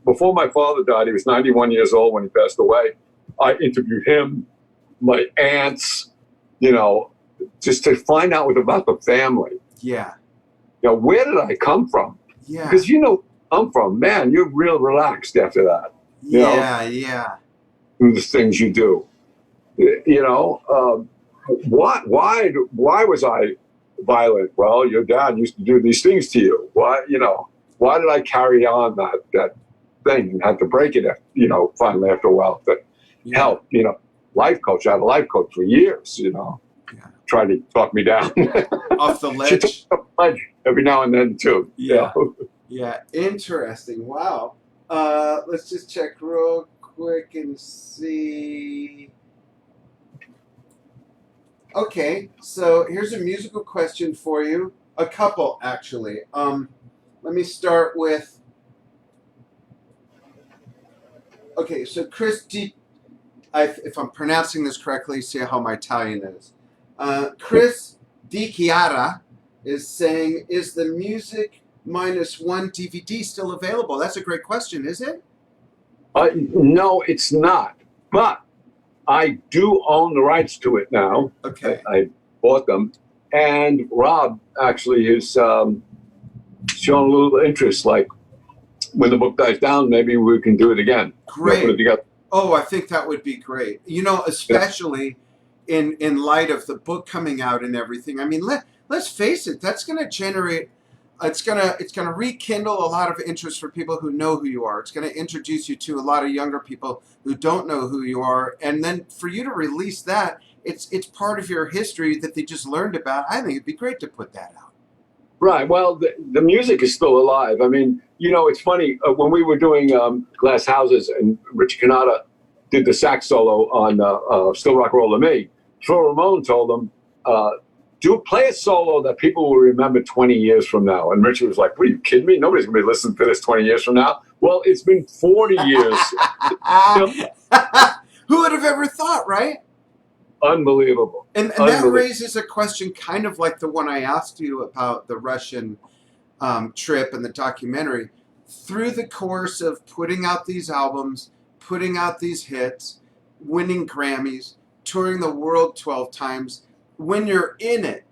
Before my father died, he was 91 years old when he passed away. I interviewed him, my aunts, just to find out about the family. Yeah. Where did I come from? Yeah. Because I'm from, man, you're real relaxed after that. Yeah. Do the things you do. Why was I violent? Well, your dad used to do these things to you. Why did I carry on that thing and had to break it, finally after a while? But help, life coach. I had a life coach for years, tried to talk me down. Off the ledge? She took the ledge every now and then, too. Yeah. Yeah, interesting. Wow. Let's just check real quick and see. Okay, so here's a musical question for you. A couple, actually. Let me start with... Okay, so Chris D... if I'm pronouncing this correctly, see how my Italian is. Chris Di Chiara is saying, is the Music Minus One DVD still available? That's a great question, is it? No, it's not. But I do own the rights to it now. Okay. I bought them. And Rob actually is shown a little interest, like when the book dies down, maybe we can do it again. Great. Put it together. Oh, I think that would be great. Especially in light of the book coming out and everything. I mean, let's face it, that's going to generate, it's going to rekindle a lot of interest for people who know who you are. It's going to introduce you to a lot of younger people who don't know who you are. And then for you to release that, it's part of your history that they just learned about. I think it'd be great to put that out. Right. Well, the music is still alive. I mean, it's funny. When we were doing Glass Houses and Richie Cannata did the sax solo on Still Rock Roll to Me, Phil Ramone told them, play a solo that people will remember 20 years from now. And Richie was like, what, are you kidding me? Nobody's going to be listening to this 20 years from now. Well, it's been 40 years. Who would have ever thought, right? Unbelievable. And that raises a question kind of like the one I asked you about the Russian trip and the documentary. Through the course of putting out these albums, putting out these hits, winning Grammys, touring the world 12 times, when you're in it,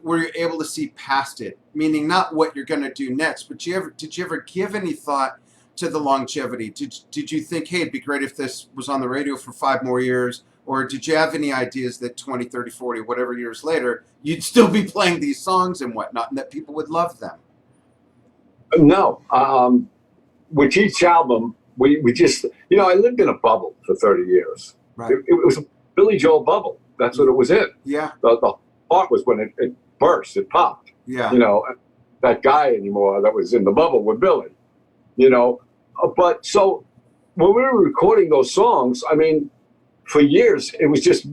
were you able to see past it? Meaning not what you're going to do next, but did you ever give any thought to the longevity? Did you think, hey, it'd be great if this was on the radio for 5 more years? Or did you have any ideas that 20, 30, 40, whatever years later, you'd still be playing these songs and whatnot, and that people would love them? No. With each album, we just, I lived in a bubble for 30 years. Right. It was a Billy Joel bubble. That's what it was in. Yeah. The part was when it burst, it popped. Yeah. That guy anymore that was in the bubble with Billy. But so when we were recording those songs, I mean, for years, it was just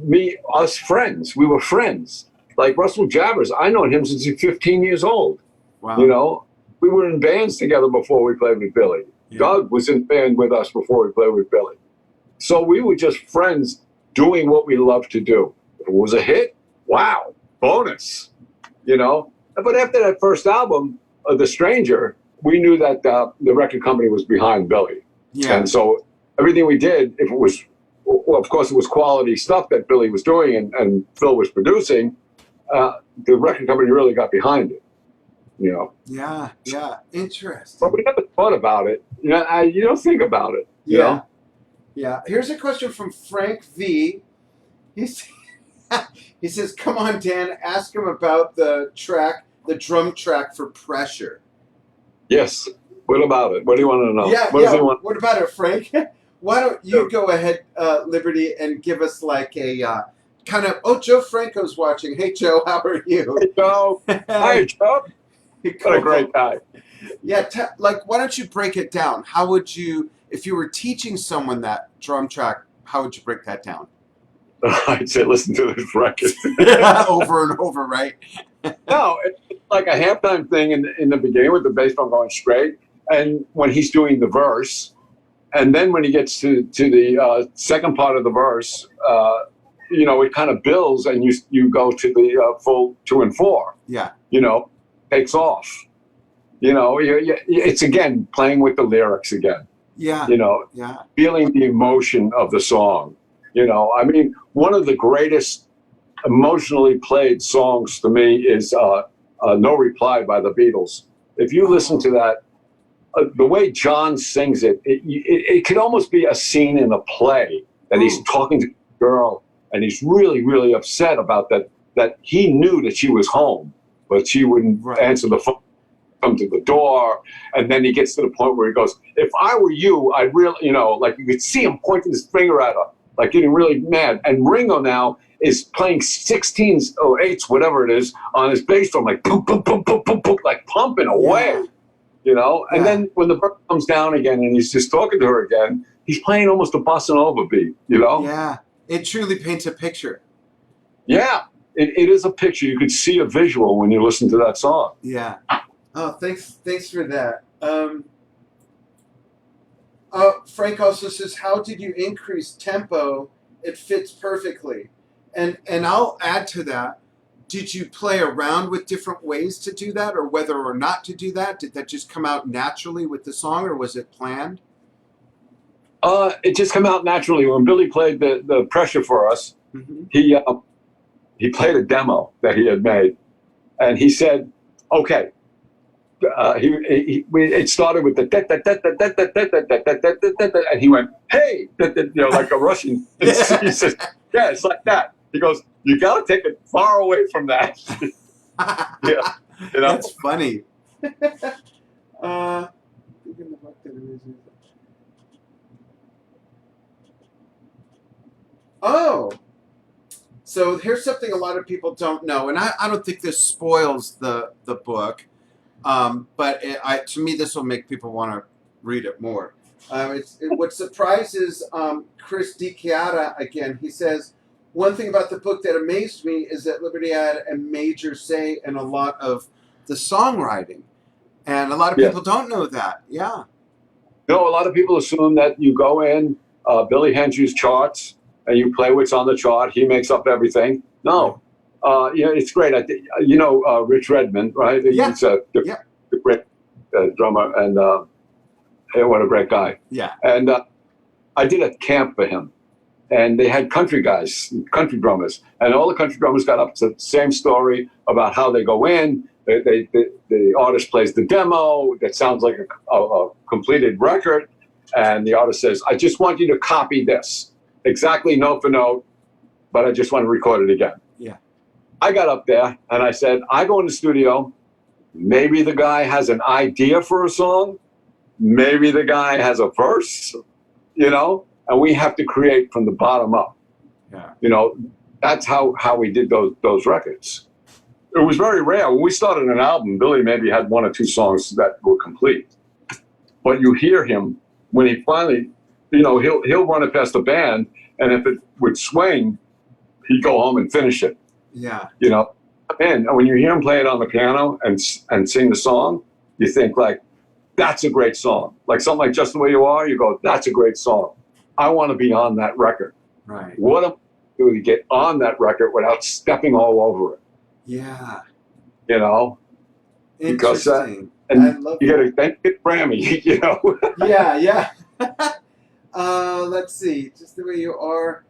us friends. We were friends. Like Russell Jabbers, I known him since he was 15 years old. Wow. We were in bands together before we played with Billy. Yeah. Doug was in band with us before we played with Billy. So we were just friends doing what we loved to do. If it was a hit, wow, bonus, But after that first album, The Stranger, we knew that the record company was behind Billy. Yeah. And so everything we did, if it was, well, of course, it was quality stuff that Billy was doing and Phil was producing, the record company really got behind it. Yeah, interesting. But we never thought about it. You don't think about it. Yeah. Here's a question from Frank V. He says, "Come on, Dan, ask him about the drum track for Pressure." Yes. What about it? What do you want to know? What about it, Frank? Why don't you go ahead, Liberty, and give us like a kind of? Oh, Joe Franco's watching. Hey, Joe, how are you? Hey, Joe. Hi, Joe. What a great guy. Yeah, why don't you break it down? How would you, if you were teaching someone that drum track, how would you break that down? I'd say listen to this record. Over and over, right? No, it's like a halftime thing in the beginning with the bass drum going straight, and when he's doing the verse, and then when he gets to the second part of the verse, it kind of builds, and you go to the full 2 and 4. Yeah. Takes off. It's again playing with the lyrics again. Yeah. Feeling the emotion of the song. I mean, one of the greatest emotionally played songs to me is No Reply by the Beatles. If you listen to that, the way John sings it could almost be a scene in a play that he's talking to a girl and he's really, really upset about that he knew that she was home, but she wouldn't answer the phone, come to the door. And then he gets to the point where he goes, if I were you, I'd really, like you could see him pointing his finger at her, like getting really mad. And Ringo now is playing 16s or 8s, whatever it is, on his bass drum, like boom, boom, boom, boom, boom, boom, like pumping away, And then when the bird comes down again and he's just talking to her again, he's playing almost a bossa nova beat, Yeah, it truly paints a picture. Yeah, it is a picture. You could see a visual when you listen to that song. Yeah. Oh, thanks for that. Frank also says, how did you increase tempo? It fits perfectly. And I'll add to that. Did you play around with different ways to do that, or whether or not to do that? Did that just come out naturally with the song, or was it planned? It just came out naturally. When Billy played the Pressure for us, he played a demo that he had made, and he said, "Okay." It started with the and he went, "Hey," like a Russian. He says, "Yeah, it's like that." He goes, "You got to take it far away from that." Yeah, That's funny. Oh, so here's something a lot of people don't know, and I don't think this spoils the book, but to me this will make people want to read it more. What surprises Chris DiChiara again. He says, one thing about the book that amazed me is that Liberty had a major say in a lot of the songwriting, and a lot of people don't know that. Yeah. No, a lot of people assume that you go in, Billy hands you charts, and you play what's on the chart. He makes up everything. No, it's great. Rich Redmond, right? Yeah. He's a great drummer, and what a great guy. Yeah. And I did a camp for him, and they had country guys, country drummers, and all the country drummers got up to the same story about how they go in. The artist plays the demo that sounds like a completed record, and the artist says, "I just want you to copy this exactly note for note, but I just want to record it again." Yeah. I got up there and I said, "I go in the studio. Maybe the guy has an idea for a song. Maybe the guy has a verse, and we have to create from the bottom up." Yeah. That's how we did those records. It was very rare. When we started an album, Billy maybe had 1 or 2 songs that were complete. But you hear him when he finally, he'll run it past the band, and if it would swing, he'd go home and finish it. Yeah. And when you hear him play it on the piano and sing the song, you think like, that's a great song. Like something like Just the Way You Are, you go, that's a great song. I want to be on that record. Right. What am I do to get on that record without stepping all over it? Yeah. Because interesting. and I love you get a Grammy, Yeah. Let's see. Just the Way You Are.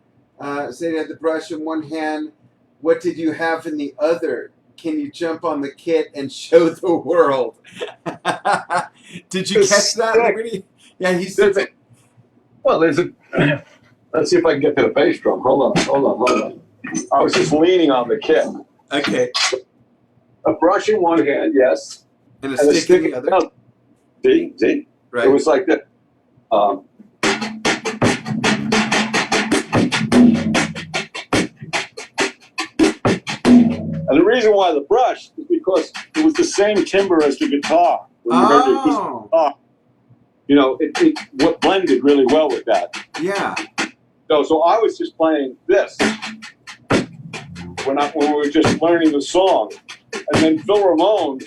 Say you had the brush in one hand. What did you have in the other? Can you jump on the kit and show the world? Did you catch that? Yeah, he said it. Well, let's see if I can get to the bass drum. Hold on. I was just leaning on the kit. Okay. A brush in one hand, yes. And a stick in the other. See? Right. It was like that. And the reason why the brush is because it was the same timbre as the guitar. When you heard it, what blended really well with that. Yeah. So I was just playing this when we were just learning the song, and then Phil Ramone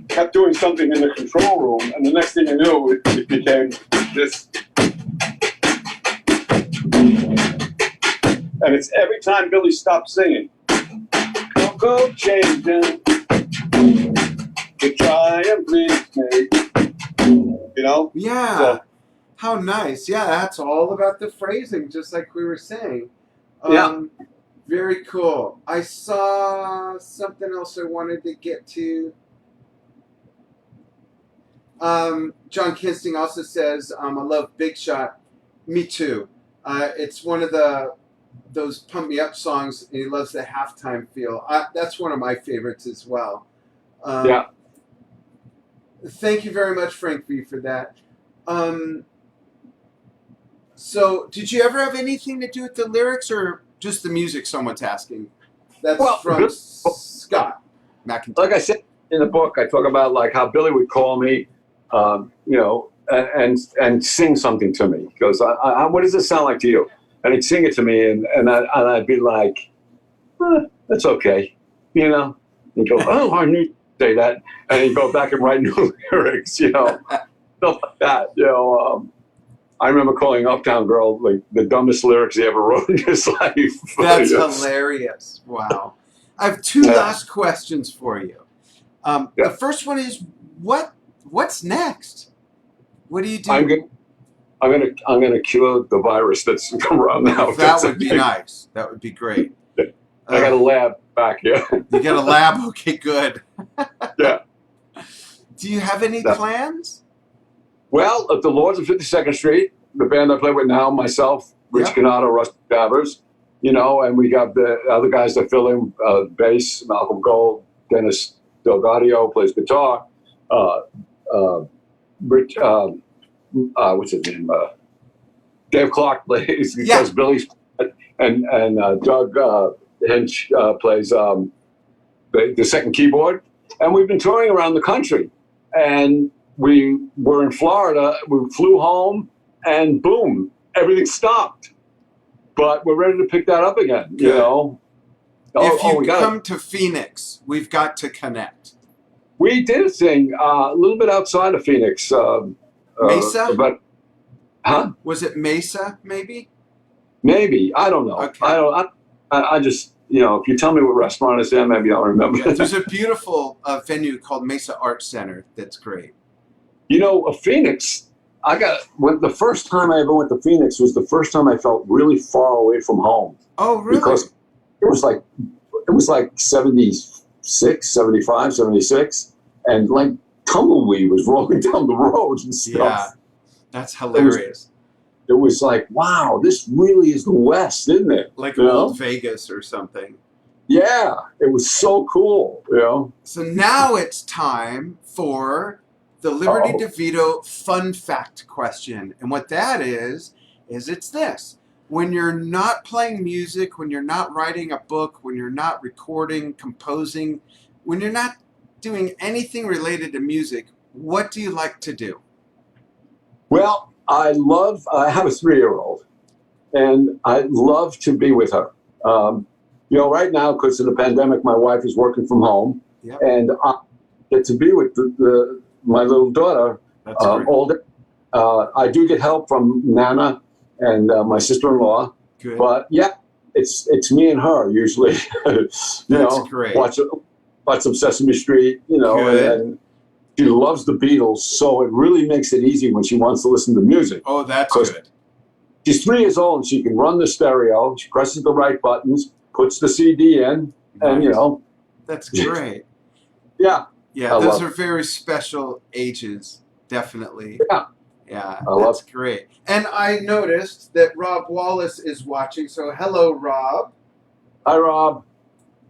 kept doing something in the control room, and the next thing I knew, it became this. And it's every time Billy stopped singing. Go changing to try and please me. Yeah. So, how nice. Yeah, that's all about the phrasing, just like we were saying. Yeah. Very cool. I saw something else I wanted to get to. John Kinsting also says, I love Big Shot. Me too. It's one of those pump me up songs, and he loves the halftime feel. That's one of my favorites as well. Yeah. Thank you very much, Frank V, for that. So, did you ever have anything to do with the lyrics, or just the music? Someone's asking. That's from Scott McIntyre. Like I said in the book, I talk about like how Billy would call me, and sing something to me. He goes, "What does it sound like to you?" And he'd sing it to me, and I'd be like, "That's okay," He'd go, "Oh, I knew you'd say that," and he'd go back and write new lyrics, stuff like that. I remember calling Uptown Girl like the dumbest lyrics he ever wrote in his life. That's hilarious. Wow. I have 2 last questions for you. The first one is, what's next? What do you do? I'm gonna cure the virus that's come around now. That would be nice. That would be great. I got a lab back here. You got a lab? Okay, good. Yeah. Do you have any plans? Well, at the Lords of 52nd Street, the band I play with now, myself, Rich Canato, Rusty Davers, and we got the other guys that fill in, bass, Malcolm Gold, Dennis Delgadio plays guitar, Rich, what's his name? Dave Clark plays Billy's, and Doug Hinch plays the second keyboard. And we've been touring around the country. And we were in Florida, we flew home, and boom, everything stopped. But we're ready to pick that up again, If you come to Phoenix, we've got to connect. We did a thing a little bit outside of Phoenix. Mesa? Was it Mesa, maybe? Maybe. I don't know. Okay. I just, if you tell me what restaurant it's in, maybe I'll remember. Yeah, there's a beautiful venue called Mesa Arts Center that's great. Phoenix, the first time I ever went to Phoenix was the first time I felt really far away from home. Oh, really? Because it was like 76, 75, 76, and like tumbleweed was rolling down the roads and stuff. Yeah, that's hilarious. It was like, wow, this really is the West, isn't it? Like old Vegas or something. Yeah, it was so cool, So now it's time for the Liberty DeVitto fun fact question. And what that is it's this. When you're not playing music, when you're not writing a book, when you're not recording, composing, when you're not doing anything related to music, what do you like to do? Well, I have a 3-year-old, and I love to be with her. Right now, because of the pandemic, my wife is working from home, Yep. and I get to be with my little daughter all day. I do get help from Nana and my sister-in-law. Good. But yeah, it's me and her usually. That's great. Watch some Sesame Street, Good. and she loves the Beatles, so it really makes it easy when she wants to listen to music. Oh, that's good. She's 3 years old and she can run the stereo. She presses the right buttons, puts the CD in, and That's great. Yeah. Yeah, those are very special ages, definitely. Yeah, that's great. And I noticed that Rob Wallace is watching, so hello, Rob. Hi, Rob.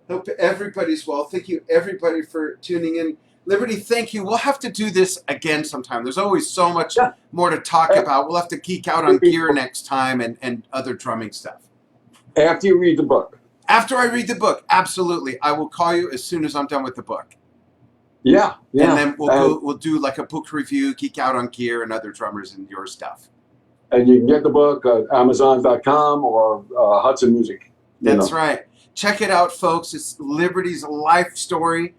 Hope everybody's well. Thank you, everybody, for tuning in. Liberty, thank you. We'll have to do this again sometime. There's always so much more to talk about. We'll have to geek out on gear next time and other drumming stuff. After you read the book. After I read the book, absolutely. I will call you as soon as I'm done with the book. Yeah. And then we'll do like a book review, geek out on gear and other drummers and your stuff. And you can get the book at Amazon.com or Hudson Music. That's right. Check it out, folks. It's Liberty's life story.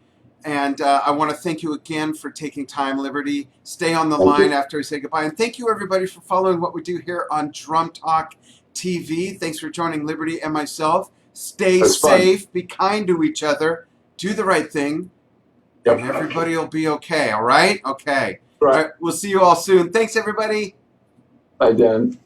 And I want to thank you again for taking time, Liberty. Stay on the line after we say goodbye. And thank you, everybody, for following what we do here on Drum Talk TV. Thanks for joining Liberty and myself. Stay safe. Be kind to each other. Do the right thing. And everybody will be okay, all right? Okay. Right. All right. We'll see you all soon. Thanks, everybody. Bye, Dan.